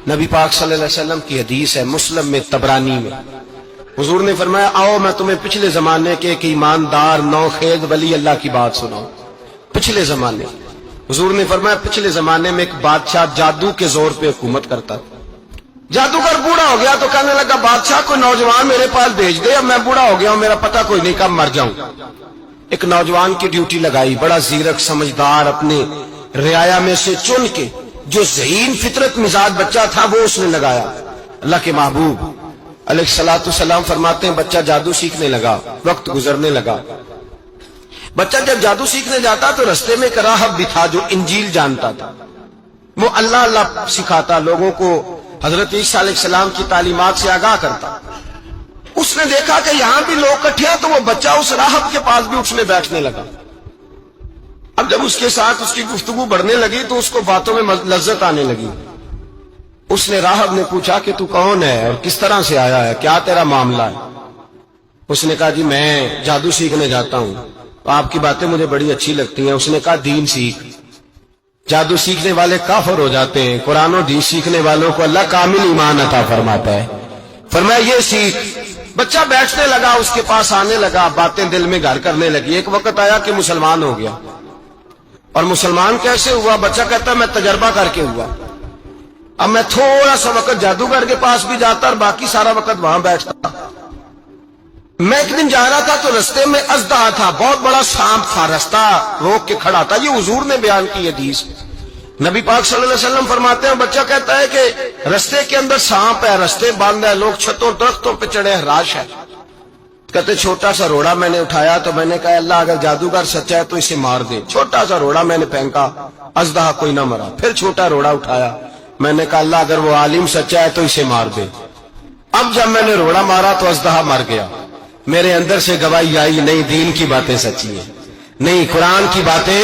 نبی پاک صلی اللہ علیہ وسلم کی حدیث ہے مسلم میں طبرانی میں، حضور نے فرمایا آؤ میں تمہیں پچھلے زمانے کے ایک ایماندار نوخیز ولی اللہ کی بات سناؤں۔ پچھلے زمانے حضور نے فرمایا پچھلے زمانے میں ایک بادشاہ جادو کے زور پہ حکومت کرتا تھا۔ جادوگر بوڑھا ہو گیا تو کہنے لگا بادشاہ کوئی نوجوان میرے پاس بھیج دے، اب میں بوڑھا ہو گیا ہوں، میرا پتہ کوئی نہیں کب مر جاؤں۔ ایک نوجوان کی ڈیوٹی لگائی، بڑا زیرک سمجھدار، اپنے رعایا میں سے چن کے جو ذہین فطرت مزاج بچہ تھا وہ اس نے لگایا۔ اللہ کے محبوب علیہ الصلوۃ والسلام فرماتے ہیں بچہ جادو سیکھنے لگا، وقت گزرنے لگا۔ بچہ جب جادو سیکھنے جاتا تو رستے میں ایک راہب بھی تھا جو انجیل جانتا تھا، وہ اللہ اللہ سکھاتا، لوگوں کو حضرت عیسیٰ علیہ السلام کی تعلیمات سے آگاہ کرتا۔ اس نے دیکھا کہ یہاں بھی لوگ اکٹھے ہیں تو وہ بچہ اس راہب کے پاس بھی اٹھنے بیٹھنے لگا۔ اب جب اس کے ساتھ اس کی گفتگو بڑھنے لگی تو اس کو باتوں میں لذت آنے لگی۔ اس نے راہب نے پوچھا کہ تو کون ہے اور کس طرح سے آیا ہے، کیا تیرا معاملہ ہے؟ اس نے کہا جی میں جادو سیکھنے جاتا ہوں، آپ کی باتیں مجھے بڑی اچھی لگتی ہیں۔ اس نے کہا دین سیکھ، جادو سیکھنے والے کافر ہو جاتے ہیں، قرآن و حدیث سیکھنے والوں کو اللہ کامل ایمان عطا فرماتا ہے۔ فرمایا یہ سیکھ۔ بچہ بیٹھنے لگا، اس کے پاس آنے لگا، باتیں دل میں گھر کرنے لگی۔ ایک وقت آیا کہ مسلمان ہو گیا، اور مسلمان کیسے ہوا؟ بچہ کہتا میں تجربہ کر کے ہوا۔ اب میں تھوڑا سا وقت جادوگر کے پاس بھی جاتا اور باقی سارا وقت وہاں بیٹھتا۔ میں ایک دن جا رہا تھا تو رستے میں اژدہا تھا، بہت بڑا سانپ تھا، رستہ روک کے کھڑا تھا۔ یہ حضور نے بیان کی حدیث۔ نبی پاک صلی اللہ علیہ وسلم فرماتے ہیں بچہ کہتا ہے کہ رستے کے اندر سانپ ہے، رستے بند ہے، لوگ چھتوں درختوں پہ چڑھے، ہراش ہے۔ کہتے چھوٹا سا روڑا میں نے اٹھایا تو میں نے کہا اللہ اگر جادوگر سچا ہے تو اسے مار دے۔ چھوٹا سا روڑا میں نے پھینکا، اژدہا کوئی نہ مرا۔ پھر چھوٹا روڑا اٹھایا، میں نے کہا اللہ اگر وہ عالم سچا ہے تو اسے مار دے۔ اب جب میں نے روڑا مارا تو اژدہا مر گیا۔ میرے اندر سے گواہی آئی نہیں دین کی باتیں سچی ہیں، نہیں قرآن کی باتیں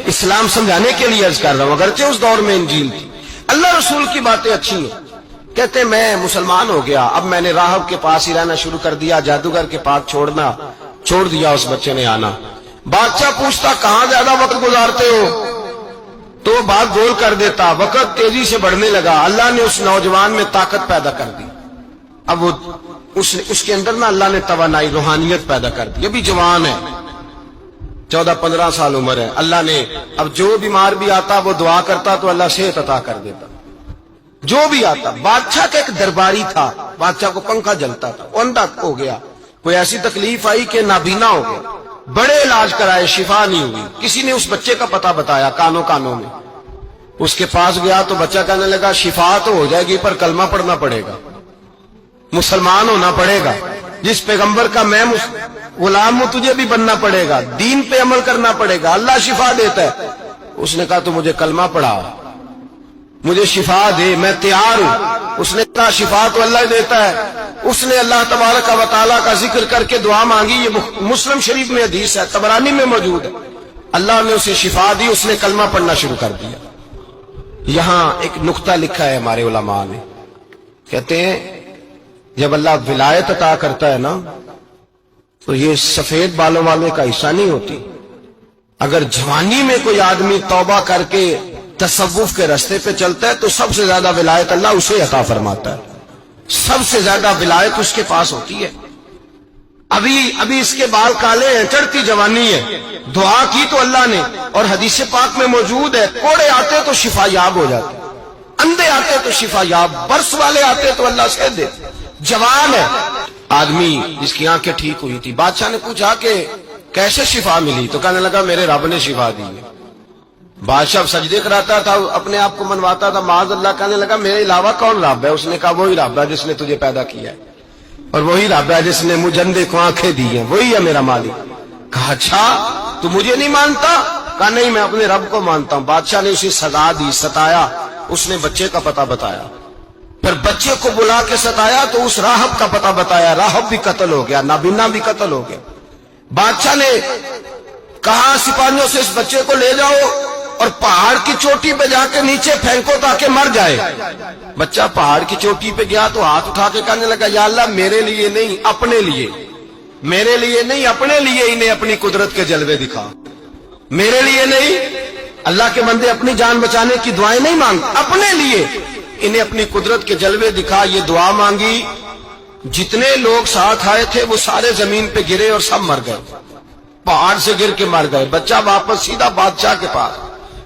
اسلام سمجھانے کے لیے عرض کر رہا ہوں، اگرچہ اس دور میں انجیل تھی، اللہ رسول کی باتیں اچھی ہیں۔ کہتے میں مسلمان ہو گیا، اب میں نے راہب کے پاس ہی رہنا شروع کر دیا، جادوگر کے پاس چھوڑ دیا اس بچے نے آنا۔ بادشاہ پوچھتا کہاں زیادہ وقت گزارتے ہو تو وہ بات گول کر دیتا۔ وقت تیزی سے بڑھنے لگا، اللہ نے اس نوجوان میں طاقت پیدا کر دی۔ اب وہ اس کے اندر نا اللہ نے توانائی روحانیت پیدا کر دی، ابھی جوان ہے، 14-15 سال عمر ہے۔ اللہ نے اب جو بیمار بھی آتا وہ دعا کرتا تو اللہ صحت عطا کر دیتا، جو بھی آتا۔ بادشاہ کا ایک درباری تھا، بادشاہ کو پنکھا جلتا تھا، اندھا ہو گیا، کوئی ایسی تکلیف آئی کہ نابینا ہو گیا، بڑے علاج کرائے شفا نہیں ہوئی۔ کسی نے اس بچے کا پتہ بتایا کانوں میں، اس کے پاس گیا تو بچہ کہنے لگا شفا تو ہو جائے گی پر کلمہ پڑھنا پڑے گا، مسلمان ہونا پڑے گا، جس پیغمبر کا میں غلام ہوں تجھے بھی بننا پڑے گا، دین پہ عمل کرنا پڑے گا، اللہ شفا دیتا ہے۔ اس نے کہا تو مجھے کلمہ پڑھا، مجھے شفا دے، میں تیار ہوں۔ اس نے کہا شفا تو اللہ دیتا ہے۔ اس نے اللہ تبارک و تعالیٰ کا ذکر کر کے دعا مانگی، یہ مسلم شریف میں حدیث ہے، طبرانی میں موجود ہے۔ اللہ نے اسے شفا دی، اس نے کلمہ پڑھنا شروع کر دیا۔ یہاں ایک نقطہ لکھا ہے ہمارے علماء نے، کہتے ہیں جب اللہ ولایت عطا کرتا ہے نا تو یہ سفید بالوں والے کا حصہ نہیں ہوتی۔ اگر جوانی میں کوئی آدمی توبہ کر کے تصوف کے راستے پہ چلتا ہے تو سب سے زیادہ ولایت اللہ اسے عطا فرماتا ہے، سب سے زیادہ ولایت اس کے پاس ہوتی ہے۔ ابھی اس کے بال کالے ہیں، چڑھتی جوانی ہے، دعا کی تو اللہ نے، اور حدیث پاک میں موجود ہے کوڑے آتے تو شفا یاب ہو جاتے، اندھے آتے تو شفا یاب، برس والے آتے تو اللہ سے دے۔ جوان ہے آدمی جس کی آنکھیں ٹھیک ہوئی تھی، بادشاہ نے پوچھا کہ کیسے شفا ملی تو کہنے لگا میرے رب نے شفا دی ہے۔ بادشاہ سجدے کراتا تھا، اپنے آپ کو منواتا تھا، معاذ اللہ، کہنے لگا میرے علاوہ کون رب ہے؟ اس نے کہا وہی رب ہے جس نے تجھے پیدا کیا ہے، اور وہی رب ہے جس نے مجھے اندھے کو آنکھیں دی ہیں، وہی ہے میرا مالک۔ کہا اچھا تو مجھے نہیں مانتا؟ کہا نہیں میں اپنے رب کو مانتا ہوں۔ بادشاہ نے اسے سزا دی، ستایا، اس نے بچے کا پتہ بتایا، پھر بچے کو بلا کے ستایا تو اس راہب کا پتہ بتایا، راہب بھی قتل ہو گیا، نابینا بھی قتل ہو گیا۔ بادشاہ نے کہا سپاہیوں سے اس بچے کو لے جاؤ اور پہاڑ کی چوٹی پہ جا کے نیچے پھینکو تاکہ مر جائے۔ بچہ پہاڑ کی چوٹی پہ گیا تو ہاتھ اٹھا کے کہنے لگا یا اللہ میرے لیے نہیں اپنے لیے، میرے لیے نہیں اپنے لیے انہیں اپنی قدرت کے جلوے دکھا، میرے لیے نہیں۔ اللہ کے بندے اپنی جان بچانے کی دعائیں نہیں مانگ، اپنے لیے انہیں اپنی قدرت کے جلوے دکھا، یہ دعا مانگی، جتنے لوگ ساتھ آئے تھے وہ سارے زمین پہ گرے اور سب مر گئے، پہاڑ سے گر کے مر گئے۔ بچہ واپس سیدھا بادشاہ کے پاس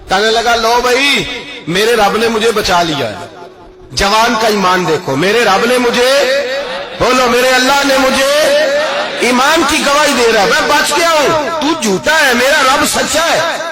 کہنے لگا لو بھائی میرے رب نے مجھے بچا لیا ہے۔ جوان کا ایمان دیکھو، میرے رب نے مجھے، بولو میرے اللہ نے مجھے ایمان کی گواہی دے رہا ہے، میں بچ گیا ہوں، تو جھوٹا ہے، میرا رب سچا ہے۔